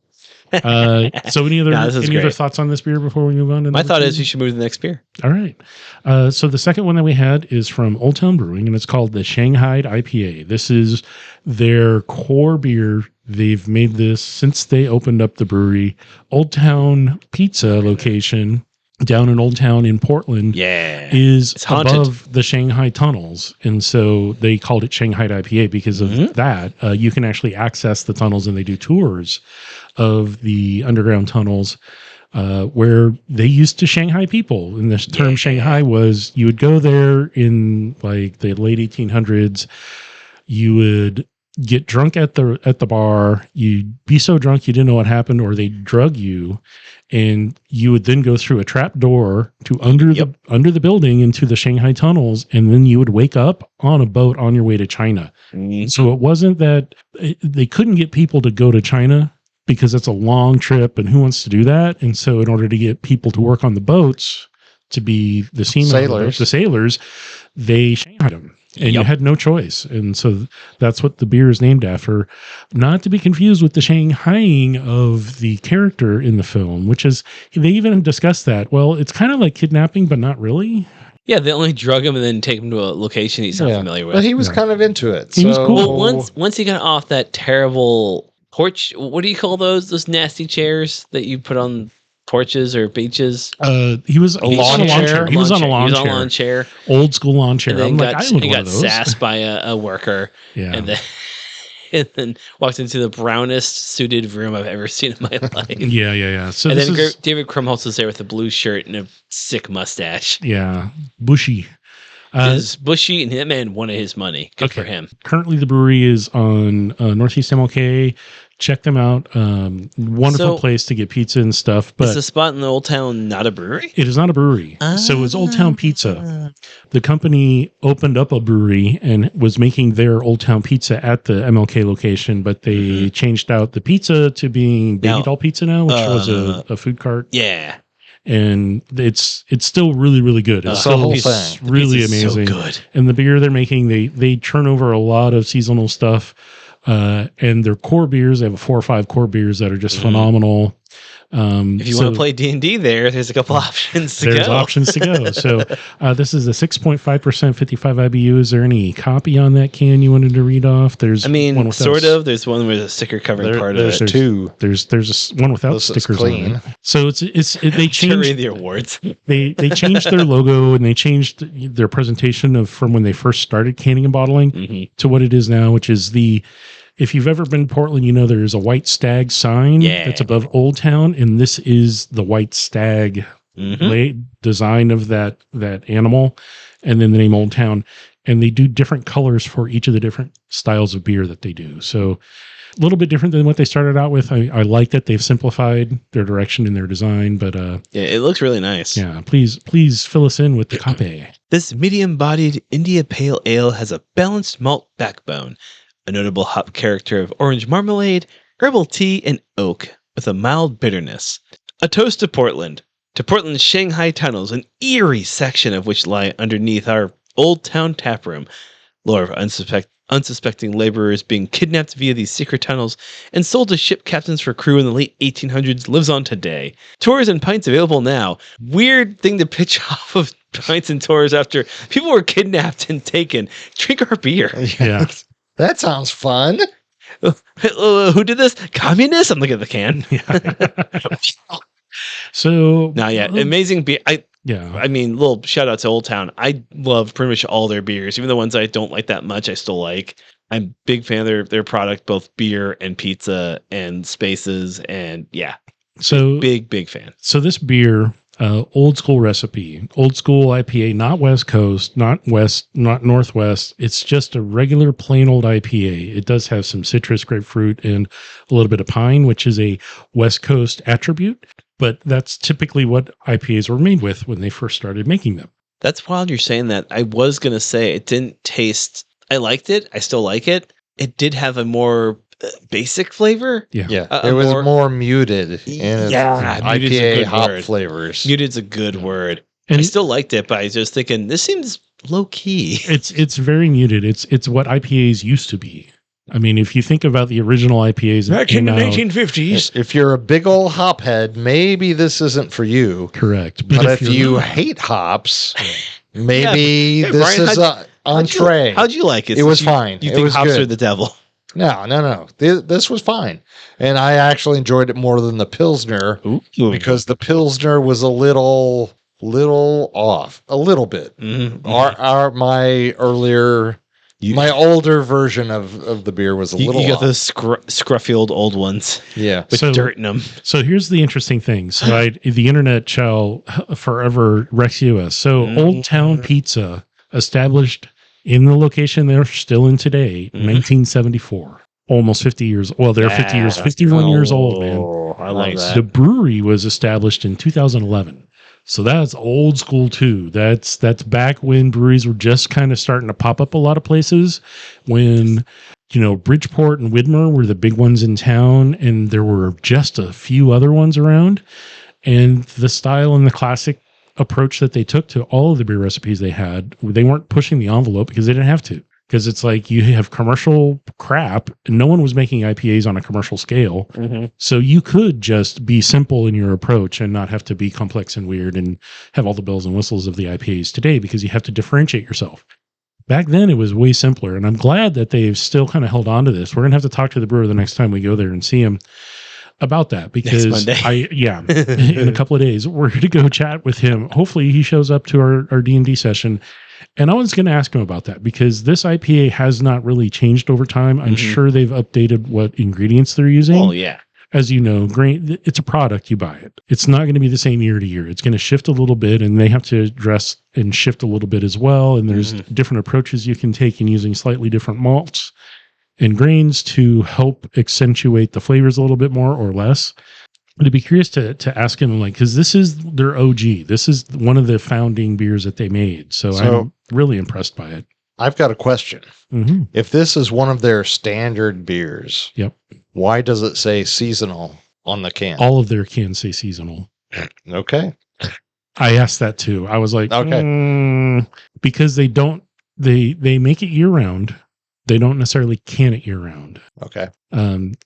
So any other thoughts on this beer before we move on? To my thought is you should move to the next beer. All right. So the second one that we had is from Old Town Brewing, and it's called the Shanghaied IPA. This is their core beer. They've made this since they opened up the brewery. Old Town Pizza location down in Old Town in Portland is above the Shanghai tunnels. And so they called it Shanghaied IPA because of that. You can actually access the tunnels, and they do tours of the underground tunnels where they used to Shanghai people. And the term Shanghai was you would go there in like the late 1800s. You would get drunk at the bar. You'd be so drunk you didn't know what happened, or they'd drug you, and you would then go through a trap door to under the building into the Shanghai tunnels, and then you would wake up on a boat on your way to China. So it wasn't that they couldn't get people to go to China because it's a long trip, and who wants to do that? And so in order to get people to work on the boats, to be the sailors, they Shanghaied them. and you had no choice. And so that's what the beer is named after, not to be confused with the Shanghaiing of the character in the film, which is, they even discussed that. Well, it's kind of like kidnapping, but not really. Yeah, they only drug him and then take him to a location he's not familiar with. But he was kind of into it. He was cool. Well, once he got off that terrible porch, what do you call those nasty chairs that you put on porches or beaches? He was on a lawn chair. He was on a lawn chair. Old school lawn chair. And then he got sassed by a worker. Yeah. And then walked into the brownest suited room I've ever seen in my life. Yeah. So and then David Krumholtz was there with a blue shirt and a sick mustache. Yeah, bushy. It's bushy, and that man wanted his money. Good for him. Currently, the brewery is on Northeast MLK. Check them out. Wonderful place to get pizza and stuff. But is the spot in the Old Town not a brewery? It is not a brewery. So it's Old Town Pizza. The company opened up a brewery and was making their Old Town Pizza at the MLK location, but they changed out the pizza to being Baby Doll Pizza now, which was a food cart. Yeah. And it's still really, really good. It's the whole thing. thing. Really amazing. So good. And the beer they're making, they turn over a lot of seasonal stuff. And their core beers, they have 4 or 5 core beers that are just phenomenal. If you want to play D&D there's a couple options to go. There's options to go. So this is a 6.5%, 55 IBU. Is there any copy on that can you wanted to read off? There's one sort of. There's one with a sticker covering part of it. There's two. There's one without stickers clean. on it. So they changed the awards. They changed their logo and they changed their presentation from when they first started canning and bottling to what it is now, which is if you've ever been to Portland, you know there's a white stag sign that's above Old Town, and this is the white stag design of that animal, and then the name Old Town. And they do different colors for each of the different styles of beer that they do. So a little bit different than what they started out with. I like that they've simplified their direction in their design, but it looks really nice. Yeah, please fill us in with the copy. This medium-bodied India Pale Ale has a balanced malt backbone, a notable hop character of orange marmalade, herbal tea, and oak, with a mild bitterness. A toast to Portland's Shanghai tunnels, an eerie section of which lie underneath our Old Town taproom. Lore of unsuspecting laborers being kidnapped via these secret tunnels and sold to ship captains for crew in the late 1800s lives on today. Tours and pints available now. Weird thing to pitch off of pints and tours after people were kidnapped and taken. Drink our beer. Yeah. That sounds fun. Who did this? Communists? I'm looking at the can. So amazing beer. I mean, little shout out to Old Town. I love pretty much all their beers, even the ones I don't like that much. I still like. I'm a big fan of their product, both beer and pizza and spaces, and so big fan. So this beer. Old school recipe, old school IPA, not West Coast, not West, not Northwest. It's just a regular plain old IPA. It does have some citrus, grapefruit, and a little bit of pine, which is a West Coast attribute. But that's typically what IPAs were made with when they first started making them. That's wild you're saying that. I was going to say it didn't taste. I liked it. I still like it. It did have a more basic flavor. Yeah. It was more muted. And IPA hop flavors. Muted's a good word. And I still liked it, but I was just thinking this seems low key. It's very muted. It's what IPAs used to be. I mean, if you think about the original IPAs back in the 1950s, if you're a big old hop head, maybe this isn't for you. Correct. But if you hate hops, maybe this Brian, is an entree. How'd you like it? It was fine. You think hops are the devil? No. This was fine. And I actually enjoyed it more than the Pilsner because the Pilsner was a little off. A little bit. Mm-hmm. My older version of the beer was a little off. You got those scruffy old ones. Yeah. With dirt in them. So here's the interesting thing. So the internet shall forever Rex us. So Old Town Pizza, established in the location they're still in today, 1974. Almost 50 years. Well, they're 50 years, 51 years old, man. I like that. The brewery was established in 2011. So that's old school too. That's back when breweries were just kind of starting to pop up a lot of places, when, Bridgeport and Widmer were the big ones in town, and there were just a few other ones around. And the style and the classic approach that they took to all of the beer recipes they had. They weren't pushing the envelope because they didn't have to. Because it's like you have commercial crap, and no one was making IPAs on a commercial scale. Mm-hmm. So you could just be simple in your approach and not have to be complex and weird and have all the bells and whistles of the IPAs today, because you have to differentiate yourself. Back then, it was way simpler, and I'm glad that they've still kind of held on to this. We're going to have to talk to the brewer the next time we go there and see him about that, because in a couple of days, we're going to go chat with him. Hopefully he shows up to our D&D session. And I was going to ask him about that, because this IPA has not really changed over time. I'm sure they've updated what ingredients they're using. Oh, yeah. As you know, grain, it's a product, you buy it. It's not going to be the same year to year. It's going to shift a little bit, and they have to address and shift a little bit as well. And there's different approaches you can take in using slightly different malts and grains to help accentuate the flavors a little bit more or less. I'd be curious to ask him, like, because this is their OG. This is one of the founding beers that they made. So I'm really impressed by it. I've got a question. Mm-hmm. If this is one of their standard beers, why does it say seasonal on the can? All of their cans say seasonal. Okay. I asked that too. I was like, because they make it year round. They don't necessarily can it year round. Okay.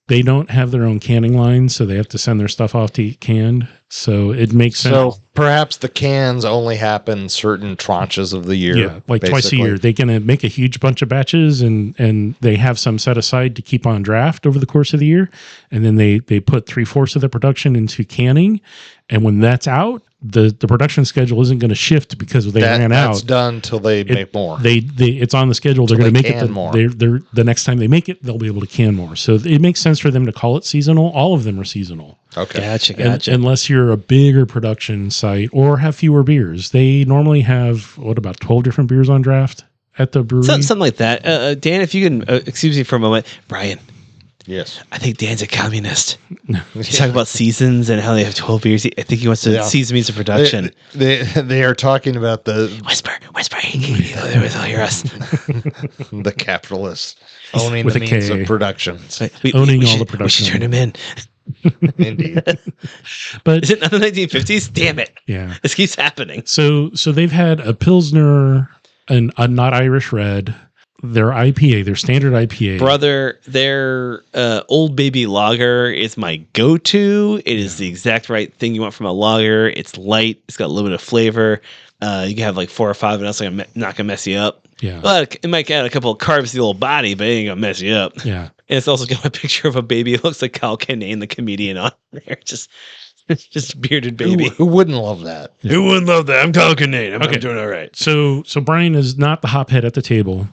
They don't have their own canning line, so they have to send their stuff off to get canned. So it makes sense. So perhaps the cans only happen certain tranches of the year. Yeah, like twice a year. They're going to make a huge bunch of batches, and they have some set aside to keep on draft over the course of the year. And then they put 3/4 of the production into canning. And when that's out, the production schedule isn't going to shift because they ran out. That's done till they make more. It's on the schedule. They're going to make it more. The next time they make it, they'll be able to can more. So it makes sense for them to call it seasonal. All of them are seasonal. Okay. Gotcha. Unless you're a bigger production site or have fewer beers. They normally have, about 12 different beers on draft at the brewery? Something like that. Dan, if you can, excuse me for a moment. Brian. Yes. I think Dan's a communist. He's talking about seasons and how they have 12 beers. I think he wants to season means of production. They are talking about the... Whisper. They'll hear us. The capitalists owning the means of production. Owning all the production. We should turn him in. Indeed. But is it not the 1950s? Damn it. Yeah. This keeps happening. So they've had a Pilsner, and a not Irish Red, their IPA, their standard IPA. Brother, their Old Baby Lager is my go-to. It is the exact right thing you want from a lager. It's light. It's got a little bit of flavor. You can have like 4 or 5, and that's like not going to mess you up. Yeah. But it might add a couple of carbs to the old body, but it ain't going to mess you up. Yeah. And it's also got a picture of a baby. It looks like Kyle Kinane, the comedian, on there. Just bearded baby. Who wouldn't love that? Yeah. Who wouldn't love that? I'm Kyle Kinane. I'm doing all right. So Brian is not the hophead at the table.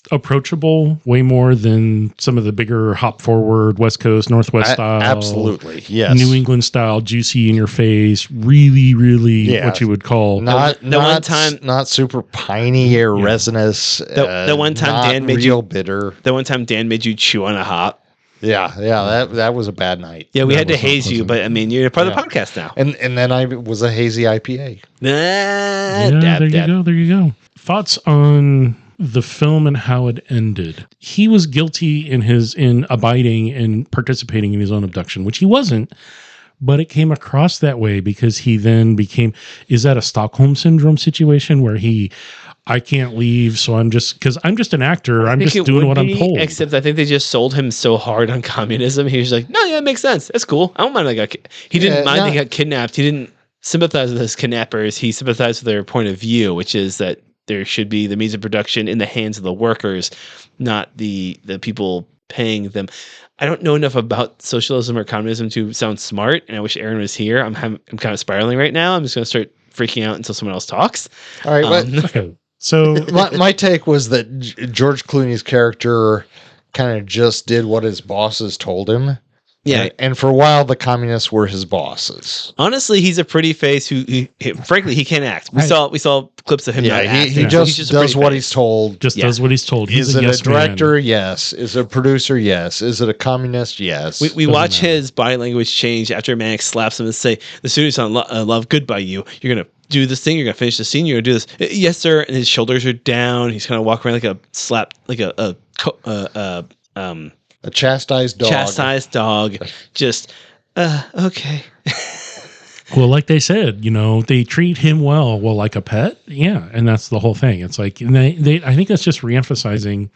Approachable way more than some of the bigger hop forward West Coast, Northwest style. Absolutely. Yes. New England style, juicy in your face, really what you would call not super piney or resinous. The one time Dan made real bitter. The one time Dan made you chew on a hop. Yeah, that was a bad night. Yeah, we had to haze you, but I mean, you're part of the podcast now. And then I was a hazy IPA. There you go. Thoughts on the film and how it ended? He was guilty in abiding and participating in his own abduction, which he wasn't, but it came across that way because he then is that a Stockholm syndrome situation where I can't leave, so I'm just an actor. I'm just doing what I'm told. Except I think they just sold him so hard on communism. He was like, no, yeah, it makes sense. That's cool. I don't mind. He didn't mind they got kidnapped. He didn't sympathize with his kidnappers. He sympathized with their point of view, which is that there should be the means of production in the hands of the workers, not the people paying them. I don't know enough about socialism or communism to sound smart, and I wish Aaron was here. I'm kind of spiraling right now. I'm just going to start freaking out until someone else talks. All right. Okay. So my take was that George Clooney's character kind of just did what his bosses told him. Yeah. And for a while, the communists were his bosses. Honestly, he's a pretty face who frankly, he can't act. We saw clips of him not acting. He just does what he's told. Does what he's told. Is it a director? Man. Yes. Is it a producer? Yes. Is it a communist? Yes. We watch his body language change after Mannix slaps him and say, the studio's on love good by you. You're going to do this thing. You're going to finish the scene. You're going to do this. Yes, sir. And his shoulders are down. He's kind of walking around like a slap, like a chastised dog. Just, okay. Well, like they said, they treat him well, like a pet. Yeah. And that's the whole thing. It's like, and I think that's just reemphasizing,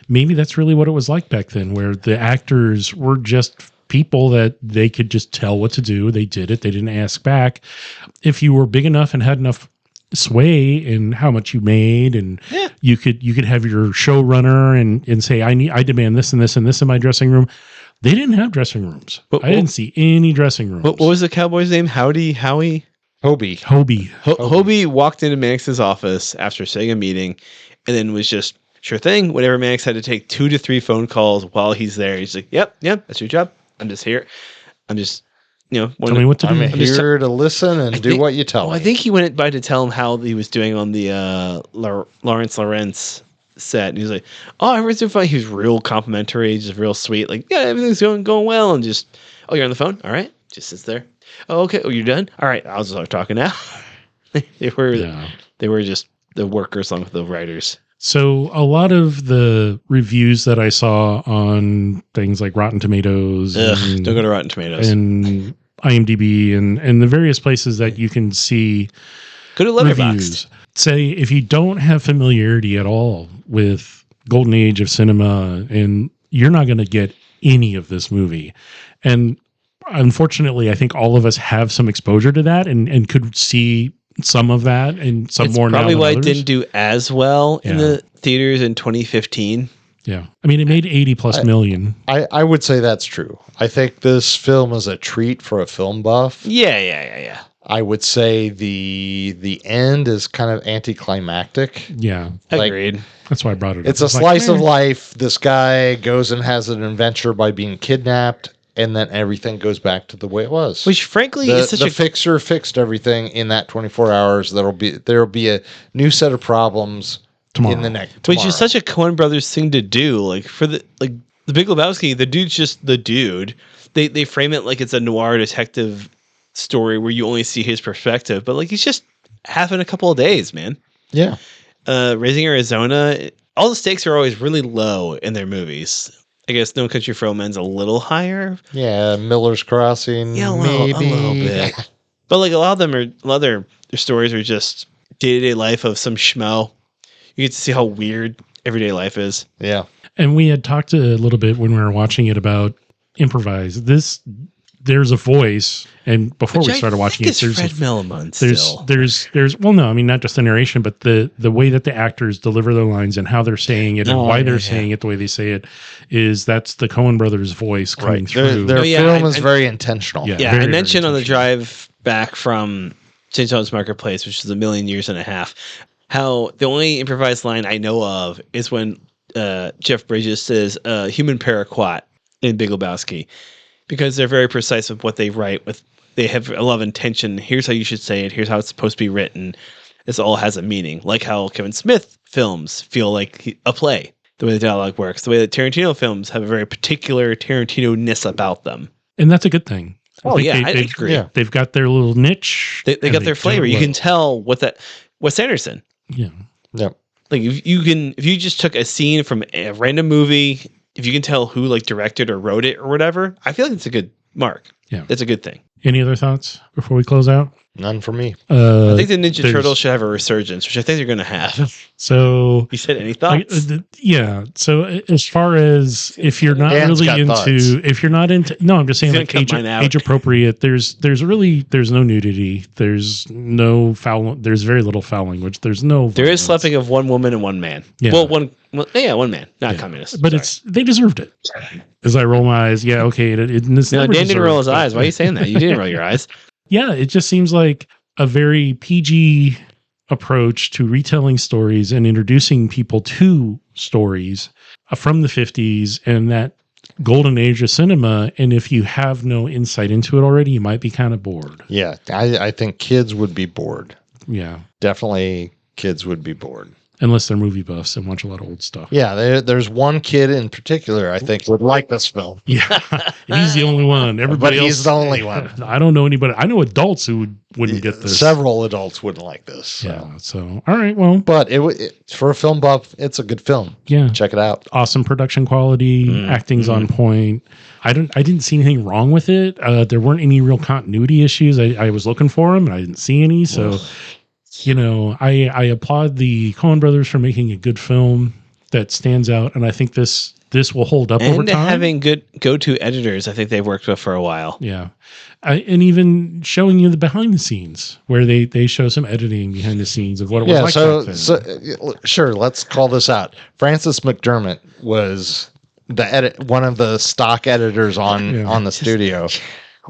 maybe that's really what it was like back then, where the actors were just people that they could just tell what to do. They did it. They didn't ask back. If you were big enough and had enough sway in how much you made, and you could have your showrunner and say, I demand this and this and this in my dressing room. They didn't have dressing rooms. I didn't see any dressing rooms. What was the cowboy's name? Howie? Hobie. Hobie walked into Mannix's office after saying a meeting, and then was just, sure thing. Whenever Mannix had to take 2 to 3 phone calls while he's there, he's like, yep, that's your job. I'm just here. I'm just, tell me what to do. I'm here to listen and do what you tell me. I think he went by to tell him how he was doing on the Lawrence set, and he's like, oh, everything's fine. He was real complimentary, just real sweet, like, yeah, everything's going well, and just, oh, you're on the phone, all right, just sits there. Oh, okay, you're done, all right, I'll just start talking now. they were just the workers along with the writers. So a lot of the reviews that I saw on things like Rotten Tomatoes, don't go to Rotten Tomatoes, and IMDb, and the various places that you can see, go to Letterboxd. Say if you don't have familiarity at all with Golden Age of cinema, and you're not going to get any of this movie. And unfortunately, I think all of us have some exposure to that and could see some of that and some more now. Probably than why others. It didn't do as well in the theaters in 2015. Yeah. I mean, it made 80 plus million. I would say that's true. I think this film is a treat for a film buff. Yeah. I would say the end is kind of anticlimactic. Yeah. Agreed. That's why I brought it up. It's a slice of life. This guy goes and has an adventure by being kidnapped, and then everything goes back to the way it was. Which, frankly, is such the fixer fixed everything in that 24 hours. There'll be a new set of problems tomorrow. In the next. Which is such a Coen Brothers thing to do. Like for the Big Lebowski, the dude's just the dude. They frame it like it's a noir detective story where you only see his perspective, but like he's just having a couple of days, man. Yeah. Raising Arizona, all the stakes are always really low in their movies. I guess No Country for Old Men's a little higher. Yeah, Miller's Crossing. Yeah, a maybe. little bit. But like a lot of their stories are just day-to-day life of some schmo. You get to see how weird everyday life is. Yeah. And we had talked a little bit when we were watching it about improvise. There's a voice, and before we started watching it, there's Fred Milliman still. There's well, no, I mean not just the narration, but the way that the actors deliver their lines and how they're saying it and why they're saying it the way they say it that's the Coen Brothers voice coming through. Their film is very intentional. Yeah, I mentioned on the drive back from St. John's Marketplace, which is 1.5 years, how the only improvised line I know of is when Jeff Bridges says "human paraquat" in Big Lebowski. Because they're very precise with what they write. They have a lot of intention. Here's how you should say it. Here's how it's supposed to be written. This all has a meaning. Like how Kevin Smith films feel like a play. The way the dialogue works. The way that Tarantino films have a very particular Tarantino-ness about them. And that's a good thing. I agree. Yeah. They've got their little niche. They got their flavor. You can tell Wes Anderson. Yeah. Yep. Like if you just took a scene from a random movie, if you can tell who like directed or wrote it or whatever, I feel like it's a good mark. Yeah. That's a good thing. Any other thoughts before we close out? None for me. I think the Ninja Turtles should have a resurgence, which I think they're going to have. So you said any thoughts? So as far as if you're not Dan's really into, thoughts. if you're not into, no, I'm just saying like age appropriate. There's no nudity. There's no foul. There's very little foul language. There's no. There is slapping of one woman and one man. Yeah. Well, one man, not communist. But they deserved it. As I roll my eyes, yeah, okay. Dan didn't roll his eyes. Why are you saying that? You didn't roll your eyes. Yeah, it just seems like a very PG approach to retelling stories and introducing people to stories from the 50s and that golden age of cinema. And if you have no insight into it already, you might be kind of bored. Yeah, I think kids would be bored. Yeah. Definitely kids would be bored. unless they're movie buffs and watch a lot of old stuff. Yeah, there's one kid in particular I think would like this film. Yeah, and he's the only one. Everybody But he's else, the only one. I don't know anybody. I know adults who wouldn't get this. Several adults wouldn't like this. So. Yeah. So, all right. Well, But for a film buff, it's a good film. yeah. Check it out. Awesome production quality. Acting's on point. I didn't see anything wrong with it. There weren't any real continuity issues. I was looking for them and I didn't see any. So, I applaud the Coen brothers for making a good film that stands out. And I think this will hold up over And time. having good go-to editors, I think they've worked with for a while. Yeah. And even showing you the behind the scenes where they show some editing behind the scenes of what it was like. So sure, let's call this out. Frances McDermott was one of the stock editors on the studio,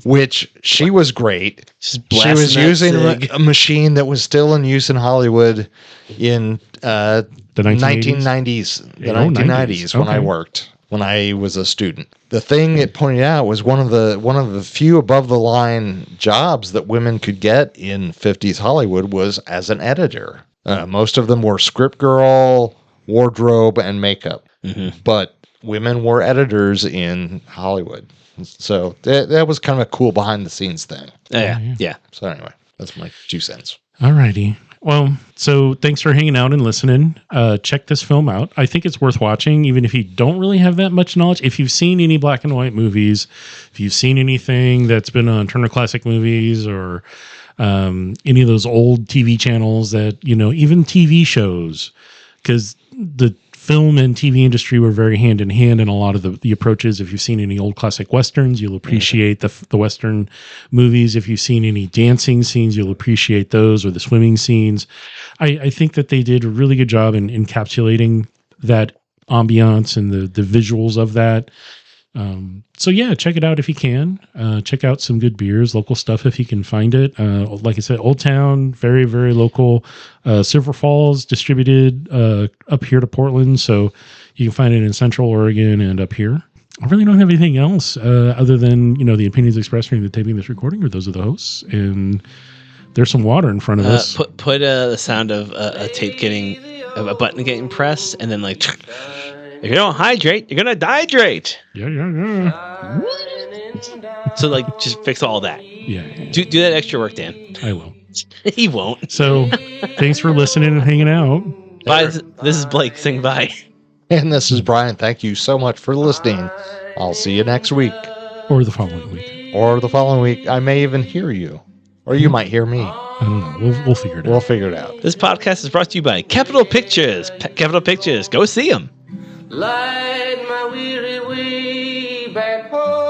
which she was great. She was using a machine that was still in use in Hollywood in the 1990s, the 1990s when I worked. When I was a student, the thing it pointed out was one of the few above the line jobs that women could get in 50s Hollywood was as an editor. Most of them were script girl, wardrobe, and makeup, but women were editors in Hollywood. So that was kind of a cool behind the scenes thing. Yeah. So anyway, that's my 2 cents. All righty. Well, so thanks for hanging out and listening. Check this film out. I think it's worth watching, even if you don't really have that much knowledge. If you've seen any black and white movies, if you've seen anything that's been on Turner Classic Movies or any of those old TV channels that, even TV shows, because the film and TV industry were very hand in hand in a lot of the approaches. If you've seen any old classic Westerns, you'll appreciate the Western movies. If you've seen any dancing scenes, you'll appreciate those, or the swimming scenes. I think that they did a really good job in encapsulating that ambiance and the visuals of that. So yeah, check it out if you can. Check out some good beers, local stuff if you can find it. Like I said, Old Town, very, very local. Silver Falls distributed up here to Portland, so you can find it in Central Oregon and up here. I really don't have anything else other than the opinions expressed during the taping of this recording are those of the hosts, and there's some water in front of us. Put the sound of a tape a button getting pressed, and then like. If you don't hydrate, you're gonna dehydrate. Yeah. So just fix all that. Yeah. Do that extra work, Dan. I will. He won't. So, thanks for listening and hanging out. Bye. This is Blake saying bye. And this is Brian. Thank you so much for listening. I'll see you next week. Or the following week. Or the following week. I may even hear you. Or you might hear me. I don't know. We'll figure it out. We'll figure it out. This podcast is brought to you by Capital Pictures. Capital Pictures. Go see them. Light my weary way back home.